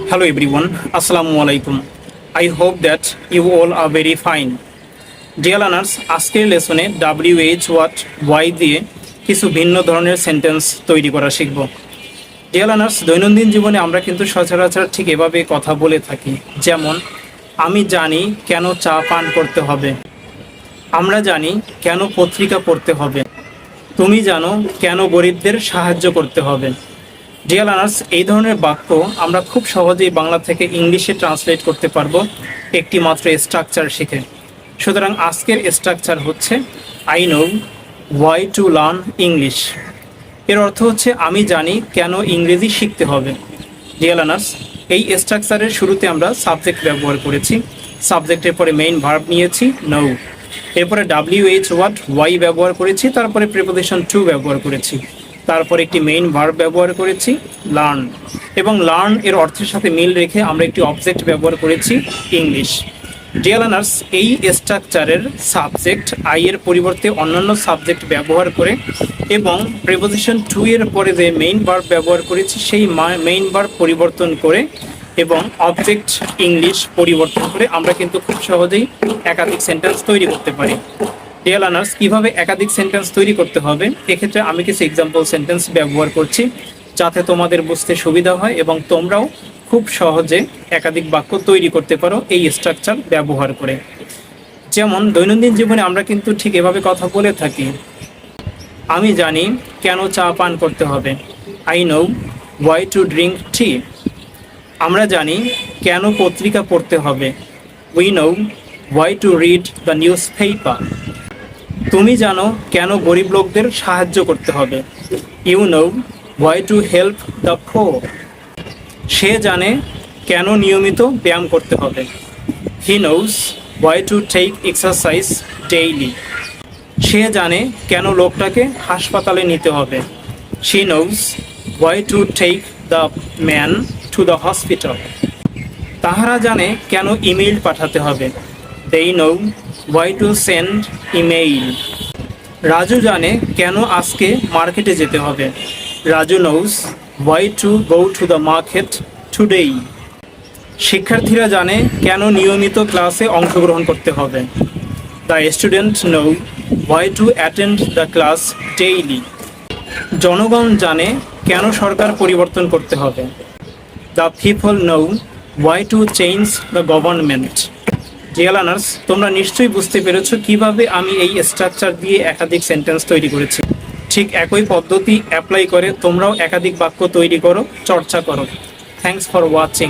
Hello everyone, Assalamu alaikum. I hope that you all are very fine. Dear learners, আজকের লেসনে WH what why দিয়ে কিছু ভিন্ন ধরনের sentence তৈরি করা শিখব। Dear learners, দৈনন্দিন জীবনে আমরা কিন্তু সচরাচর ঠিক এভাবে কথা বলে থাকি, যেমন আমি জানি কেন চা পান করতে হবে, আমরা জানি কেন পত্রিকা পড়তে হবে, তুমি জানো কেন গরিবদের সাহায্য করতে হবে। ডিয়ার লার্নার্স, এই ধরনের বাক্য আমরা খুব সহজেই বাংলা থেকে ইংলিশে ট্রান্সলেট করতে পারবো একটি মাত্র স্ট্রাকচার শিখে। সুতরাং আজকের স্ট্রাকচার হচ্ছে I know why to learn English. এর অর্থ হচ্ছে আমি জানি কেন ইংরেজি শিখতে হবে। ডিয়ার লার্নার্স, এই স্ট্রাকচারের শুরুতে আমরা সাবজেক্ট ব্যবহার করেছি, সাবজেক্টের পরে মেইন ভার্ব নিয়েছি নো, এরপরে WH ওয়াট ওয়াই ব্যবহার করেছি, তারপরে প্রিপোজিশন টু ব্যবহার করেছি, তারপর একটি মেইন ভার্ব ব্যবহার করেছি লার্ন, এবং লার্ন এর অর্থের সাথে মিল রেখে আমরা একটি অবজেক্ট ব্যবহার করেছি ইংলিশ। ডিয়ার লার্নার্স, এই স্ট্রাকচারের সাবজেক্ট আই এর পরিবর্তে অন্যান্য সাবজেক্ট ব্যবহার করে এবং প্রিপোজিশন টু এর পরে যে মেইন ভার্ব ব্যবহার করেছি সেই মেইন ভার্ব পরিবর্তন করে এবং অবজেক্ট ইংলিশ পরিবর্তন করে আমরা কিন্তু খুব সহজেই একাধিক সেন্টেন্স তৈরি করতে পারি। ডিয়ার লার্নার্স, কীভাবে একাধিক সেন্টেন্স তৈরি করতে হবে এক্ষেত্রে আমি কিছু এক্সাম্পল সেন্টেন্স ব্যবহার করছি যাতে তোমাদের বুঝতে সুবিধা হয় এবং তোমরাও খুব সহজে একাধিক বাক্য তৈরি করতে পারো এই স্ট্রাকচার ব্যবহার করে। যেমন দৈনন্দিন জীবনে আমরা কিন্তু ঠিক এভাবে কথা বলে থাকি, আমি জানি কেন চা পান করতে হবে, I know why to drink tea. আমরা জানি কেন পত্রিকা পড়তে হবে, we know why to read the newspaper. তুমি জানো কেন গরিব লোকদের সাহায্য করতে হবে, you know why to help the poor. সে জানে কেন নিয়মিত ব্যায়াম করতে হবে, he knows why to take exercise daily. সে জানে কেন লোকটাকে হাসপাতালে নিতে হবে, she knows why to take the man to the hospital. তাহারা জানে কেন ইমেইল পাঠাতে হবে, they know why to send email. Raju জানে কেন আজকে মার্কেটে যেতে হবে, Raju knows why to go to the market today. শিক্ষার্থীরা জানে কেন নিয়মিত ক্লাসে অংশগ্রহণ করতে হবে, the student know why to attend the class daily. জনগণ জানে কেন সরকার পরিবর্তন করতে হবে, the people know why to change the government. Dear learners, তোমরা নিশ্চয়ই বুঝতে পেরেছো কিভাবে আমি এই স্ট্রাকচার দিয়ে একাধিক সেন্টেন্স তৈরি করেছি। ঠিক একই পদ্ধতি অ্যাপ্লাই করে তোমরাও একাধিক বাক্য তৈরি করো, চর্চা করো। Thanks for watching.